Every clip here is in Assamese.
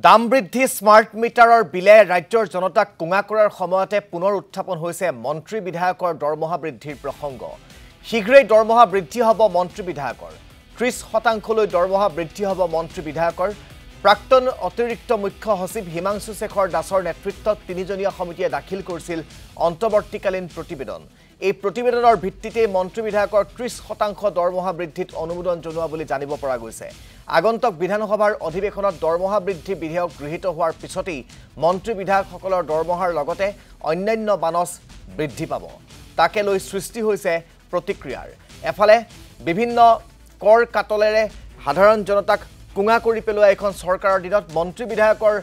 দাম বৃদ্ধি স্মাৰ্ট মিটাৰৰ বিলে ৰাজ্যৰ জনতাক কুঙা কৰাৰ সময়তে পুনৰ উত্থাপন হৈছে মন্ত্ৰী বিধায়কৰ দৰমহা বৃদ্ধিৰ প্ৰসংগ। শীঘ্ৰেই দৰমহা বৃদ্ধি হ'ব মন্ত্ৰী বিধায়কৰ 30% দৰমহা বৃদ্ধি হ'ব মন্ত্ৰী বিধায়কৰ। প্ৰাক্তন অতিৰিক্ত মুখ্য সচিব হিমাংশু শেখৰ দাসৰ নেতৃত্বত তিনিজনীয়া সমিতিয়ে দাখিল কৰিছিল অন্তৱৰ্তীকালীন প্ৰতিবেদন। এই প্ৰতিবেদনৰ ভিত্তিতে মন্ত্ৰী বিধায়কৰ 30% দৰমহা বৃদ্ধিত অনুমোদন জনোৱা বুলি জানিব পৰা গৈছে। আগন্তুক বিধানসভাৰ অধিৱেশনত দৰমহা বৃদ্ধি বিধেয়ক গৃহীত হোৱাৰ পিছতেই মন্ত্ৰী বিধায়কসকলৰ দৰমহাৰ লগতে অন্যান্য বানচ বৃদ্ধি পাব। তাকে লৈ সৃষ্টি হৈছে প্ৰতিক্ৰিয়াৰ। এফালে বিভিন্ন কৰ কাটলেৰে সাধাৰণ জনতাক কুঙা কৰি পেলোৱা এখন চৰকাৰৰ দিনত মন্ত্ৰী বিধায়কৰ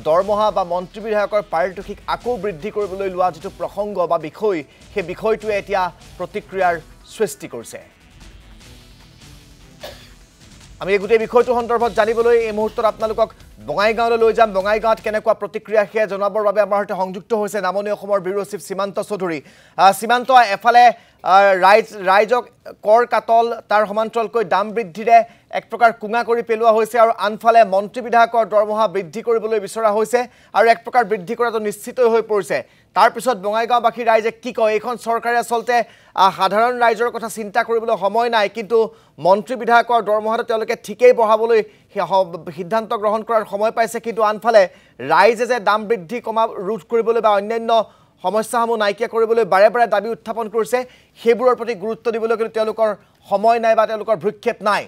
দৰমহা বা মন্ত্ৰী বিধায়কৰ পাৰিতোষিক আকৌ বৃদ্ধি কৰিবলৈ লোৱা যেটো প্ৰসংগ বা বিষয়, সেই বিষয়টোৱে এতিয়া প্ৰতিক্ৰিয়াৰ সৃষ্টি কৰিছে। আমি এই গোটেই বিষয়টো সন্দৰ্ভত জানিবলৈ এই মুহূৰ্তত আপোনালোকক বঙাইগাঁৱলৈ লৈ যাম। বঙাইগাঁৱত কেনেকুৱা প্ৰতিক্ৰিয়া সেয়া জনাবৰ বাবে আমাৰ সৈতে সংযুক্ত হৈছে নামনি অসমৰ ব্যুৰ চিফ সীমান্ত চৌধুৰী। সীমান্ত, এফালে ৰাইজক কৰ কাটল তাৰ সমান্তৰালকৈ দাম বৃদ্ধিৰে এক প্ৰকাৰ কুঙা কৰি পেলোৱা হৈছে আৰু আনফালে মন্ত্ৰী বিধায়কৰ দৰমহা বৃদ্ধি কৰিবলৈ বিচৰা হৈছে আৰু এক প্ৰকাৰ বৃদ্ধি কৰাটো নিশ্চিত হৈ পৰিছে। তাৰ পিছত বঙাইগাঁওবাসী ৰাইজে কি কয়? এইখন চৰকাৰে আচলতে সাধাৰণ ৰাইজৰ কথা চিন্তা কৰিবলৈ সময় নাই, কিন্তু মন্ত্ৰী বিধায়কৰ দৰমহাটো তেওঁলোকে ঠিকেই বঢ়াবলৈ সিদ্ধান্ত গ্ৰহণ কৰাৰ সময় পাইছে। কিন্তু আনফালে ৰাইজে যে দাম বৃদ্ধি ৰোধ কৰিবলৈ বা অন্যান্য সমস্যাসমূহ নাইকিয়া কৰিবলৈ বাৰে বাৰে দাবী উত্থাপন কৰিছে, সেইবোৰৰ প্ৰতি গুৰুত্ব দিবলৈ কিন্তু তেওঁলোকৰ সময় নাই বা তেওঁলোকৰ ভ্ৰক্ষেপ নাই।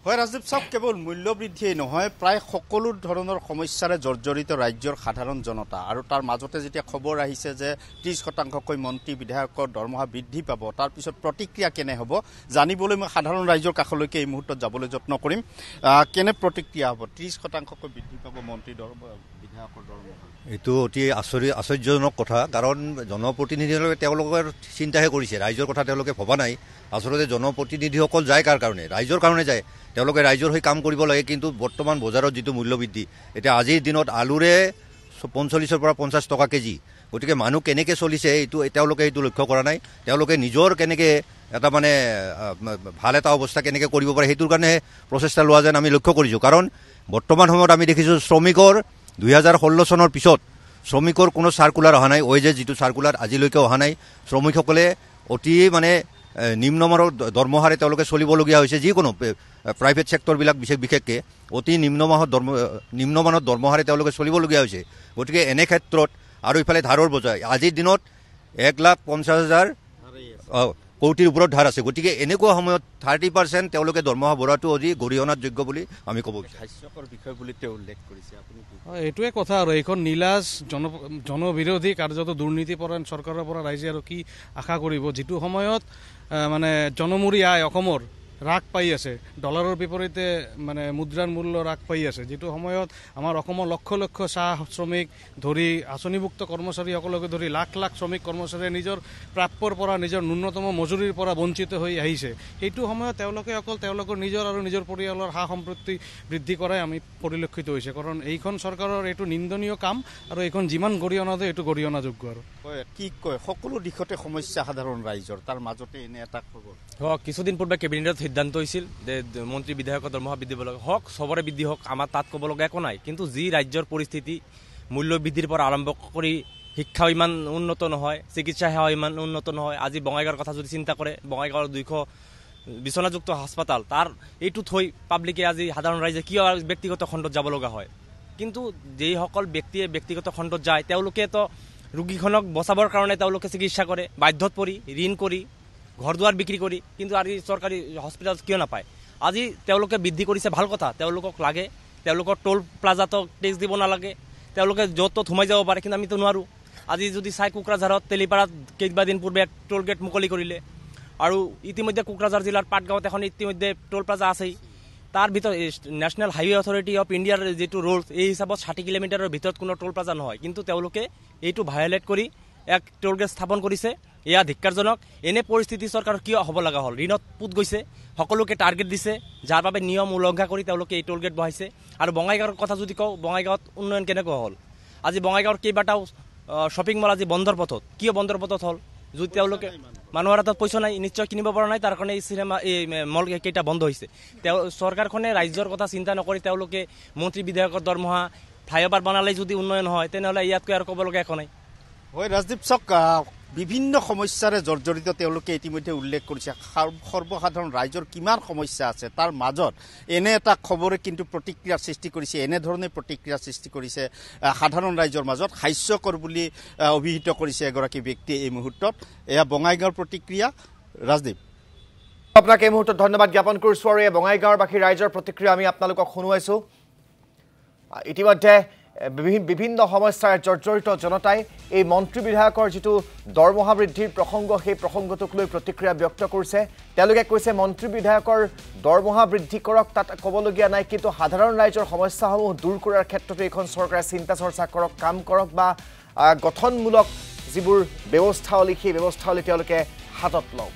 হয় ৰাজদীপ, চাওক, কেৱল মূল্যবৃদ্ধিয়েই নহয়, প্ৰায় সকলো ধৰণৰ সমস্যাৰে জৰ্জৰিত ৰাজ্যৰ সাধাৰণ জনতা। আৰু তাৰ মাজতে যেতিয়া খবৰ আহিছে যে 30%কৈ মন্ত্ৰী বিধায়কৰ দৰমহা বৃদ্ধি পাব, তাৰপিছত প্ৰতিক্ৰিয়া কেনে হ'ব জানিবলৈ মই সাধাৰণ ৰাইজৰ কাষলৈকে এই মুহূৰ্তত যাবলৈ যত্ন কৰিম। কেনে প্ৰতিক্ৰিয়া হ'ব? 30%কৈ বৃদ্ধি পাব মন্ত্ৰী বিধায়কৰ দৰমহা। এইটো অতি আশ্চৰ্যজনক কথা, কাৰণ জনপ্ৰতিনিধিসকলে তেওঁলোকৰ চিন্তাহে কৰিছে, ৰাইজৰ কথা তেওঁলোকে ভবা নাই। আচলতে জনপ্ৰতিনিধিসকল যায় কাৰ কাৰণে? ৰাইজৰ কাৰণে যায়। তেওঁলোকে ৰাইজৰ হৈ কাম কৰিব লাগে। কিন্তু বৰ্তমান বজাৰত যিটো মূল্যবৃদ্ধি, এতিয়া আজিৰ দিনত আলুৰে 45 পৰা 50 টকা কেজি। গতিকে মানুহ কেনেকৈ চলিছে তেওঁলোকে এইটো লক্ষ্য কৰা নাই। তেওঁলোকে নিজৰ কেনেকৈ এটা ভাল এটা অৱস্থা কেনেকৈ কৰিব পাৰে সেইটোৰ কাৰণে প্ৰচেষ্টা লোৱা যেন আমি লক্ষ্য কৰিছোঁ। কাৰণ বৰ্তমান সময়ত আমি দেখিছোঁ শ্ৰমিকৰ 2016 চনৰ পিছত শ্ৰমিকৰ কোনো চাৰ্কুলাৰ অহা নাই। ওয়েজেছ যিটো চাৰ্কুলাৰ আজিলৈকে অহা নাই। শ্ৰমিকসকলে অতি নিম্নমানৰ দৰমহাৰে তেওঁলোকে চলিবলগীয়া হৈছে। যিকোনো প্ৰাইভেট ছেক্টৰবিলাক বিশেষকৈ অতি নিম্নমানৰ দৰমহাৰে তেওঁলোকে চলিবলগীয়া হৈছে। গতিকে এনে ক্ষেত্ৰত আৰু ইফালে ধাৰৰ বজাৰ, আজিৰ দিনত 1,50,000 কোটিৰ ওপৰত ধাৰ আছে। গতিকে এনেকুৱা সময়ত 30% তেওঁলোকে দৰমহা বঢ়োৱাটো অতি গৰিহণাৰ যোগ্য বুলি আমি ক'ব বিচাৰোঁ। হাস্যকৰ বিষয় বুলি তেওঁ উল্লেখ কৰিছে। আপুনি এইটোৱে কথা আৰু এইখন নীলাজ জনবিৰোধী কাৰ্যত দুৰ্নীতিপৰায়ণ চৰকাৰৰ পৰা ৰাইজে আৰু কি আশা কৰিব, যিটো সময়ত জনমূৰি আয় অসমৰ হ্ৰাস পাই আছে, ডলাৰৰ বিপৰীতে মুদ্ৰাৰ মূল্য হ্ৰাস পাই আছে, যিটো সময়ত আমাৰ অসমৰ লক্ষ লক্ষ চাহ শ্ৰমিক ধৰি আঁচনিভুক্ত কৰ্মচাৰীসকলকে ধৰি লাখ লাখ শ্ৰমিক কৰ্মচাৰীয়ে নিজৰ প্ৰাপ্যৰ পৰা, নিজৰ ন্যূনতম মজুৰিৰ পৰা বঞ্চিত হৈ আহিছে। সেইটো সময়ত তেওঁলোকে অকল তেওঁলোকৰ নিজৰ আৰু নিজৰ পৰিয়ালৰ সা সম্পত্তি বৃদ্ধি কৰাই আমি পৰিলক্ষিত হৈছে। কাৰণ এইখন চৰকাৰৰ এইটো নিন্দনীয় কাম আৰু এইখন যিমান গৰিহণা দিয়ে এইটো গৰিহণাযোগ্য। আৰু কি কয়, সকলো দিশতে সমস্যা সাধাৰণ ৰাইজৰ, তাৰ মাজতে এনে এটা খবৰ। কিছুদিন পূৰ্বে কেবিনেটত সিদ্ধান্ত হৈছিল যে মন্ত্ৰী বিধায়কৰ দৰমহা বৃদ্ধি পাব লাগে। হওক, চবৰে বৃদ্ধি হওক, আমাৰ তাত ক'ব লগা একো নাই। কিন্তু যি ৰাজ্যৰ পৰিস্থিতি, মূল্য বৃদ্ধিৰ পৰা আৰম্ভ কৰি শিক্ষাও ইমান উন্নত নহয়, চিকিৎসা সেৱা ইমান উন্নত নহয়। আজি বঙাইগাঁৱৰ কথা যদি চিন্তা কৰে, বঙাইগাঁৱৰ 200 বিচনাযুক্ত হাস্পাতাল, তাৰ এইটো থৈ পাব্লিকে আজি সাধাৰণ ৰাইজে কিয় ব্যক্তিগত খণ্ডত যাব লগা হয়? কিন্তু যিসকল ব্যক্তিয়ে ব্যক্তিগত খণ্ডত যায়, তেওঁলোকেতো ৰোগীখনক বচাবৰ কাৰণে তেওঁলোকে চিকিৎসা কৰে, বাধ্যত পৰি, ঋণ কৰি, ঘৰ দুৱাৰ বিক্ৰী কৰি। কিন্তু আজি চৰকাৰী হস্পিটেল কিয় নাপায়? আজি তেওঁলোকে বৃদ্ধি কৰিছে, ভাল কথা, তেওঁলোকক লাগে। তেওঁলোকৰ টোল প্লাজাতো টেক্স দিব নালাগে, তেওঁলোকে য'ত ত'ত সোমাই যাব পাৰে, কিন্তু আমিতো নোৱাৰোঁ। আজি যদি চাই, কোকৰাঝাৰত তেলিপাৰাত কেইবাদিন পূৰ্বে টোল গেট মুকলি কৰিলে, আৰু ইতিমধ্যে কোকৰাঝাৰ জিলাৰ পাটগাঁৱত এখন ইতিমধ্যে টোল প্লাজা আছেই। তাৰ ভিতৰত নেশ্যনেল হাইৱে অথৰিটি অফ ইণ্ডিয়াৰ যিটো ৰুলছ, এই হিচাপত 60 কিলোমিটাৰৰ ভিতৰত কোনো টোল প্লাজা নহয়। কিন্তু তেওঁলোকে এইটো ভায়লেট কৰি এক টোল গেট স্থাপন কৰিছে। এয়া ধিক্কাৰজনক। এনে পৰিস্থিতি চৰকাৰৰ কিয় হ'ব লগা হ'ল? ঋণত পুত গৈছে, সকলোকে টাৰ্গেট দিছে, যাৰ বাবে নিয়ম উলংঘা কৰি তেওঁলোকে এই টোল গেট বহাইছে। আৰু বঙাইগাঁৱৰ কথা যদি কওঁ, বঙাইগাঁৱত উন্নয়ন কেনেকুৱা হ'ল? আজি বঙাইগাঁৱৰ কেইবাটাও শ্বপিং মল আজি বন্ধৰ পথত। কিয় বন্ধৰ পথত হ'ল? যদি তেওঁলোকে মানুহৰ হাতত পইচা নাই, নিশ্চয় কিনিব পৰা নাই, তাৰ কাৰণে এই চিনেমা এই মল কেইটা বন্ধ হৈছে। চৰকাৰখনে ৰাইজৰ কথা চিন্তা নকৰি তেওঁলোকে মন্ত্ৰী বিধায়কৰ দৰমহা ফ্লাইঅভাৰ বনালে যদি উন্নয়ন হয় তেনেহ'লে ইয়াতকৈ আৰু ক'ব লগা একো নাই। হয় ৰাজদীপ চক, বিভিন্ন সমস্যাৰে জৰ্জৰিত তেওঁলোকে ইতিমধ্যে উল্লেখ কৰিছে। সৰ্বসাধাৰণ ৰাইজৰ কিমান সমস্যা আছে তাৰ মাজত এনে এটা খবৰে কিন্তু প্ৰতিক্ৰিয়াৰ সৃষ্টি কৰিছে, এনেধৰণে প্ৰতিক্ৰিয়াৰ সৃষ্টি কৰিছে সাধাৰণ ৰাইজৰ মাজত। হাস্যকৰ বুলি অভিহিত কৰিছে এগৰাকী ব্যক্তিয়ে এই মুহূৰ্তত। এয়া বঙাইগাঁৱৰ প্ৰতিক্ৰিয়া। ৰাজদীপ, আপোনাক এই মুহূৰ্তত ধন্যবাদ জ্ঞাপন কৰিছোঁ। আৰু এই বঙাইগাঁৱৰ বাকী ৰাইজৰ প্ৰতিক্ৰিয়া আমি আপোনালোকক শুনুৱাইছোঁ। ইতিমধ্যে বিভিন্ন সমস্যাৰে জৰ্জৰিত জনতাই এই মন্ত্ৰী বিধায়কৰ যিটো দৰমহা বৃদ্ধিৰ প্ৰসংগ, সেই প্ৰসংগটোক লৈ প্ৰতিক্ৰিয়া ব্যক্ত কৰিছে। তেওঁলোকে কৈছে মন্ত্ৰী বিধায়কৰ দৰমহা বৃদ্ধি কৰক, তাত ক'বলগীয়া নাই, কিন্তু সাধাৰণ ৰাইজৰ সমস্যাসমূহ দূৰ কৰাৰ ক্ষেত্ৰতো এইখন চৰকাৰে চিন্তা চৰ্চা কৰক, কাম কৰক, বা গঠনমূলক যিবোৰ ব্যৱস্থাৱলী সেই ব্যৱস্থাৱলী তেওঁলোকে হাতত লওক।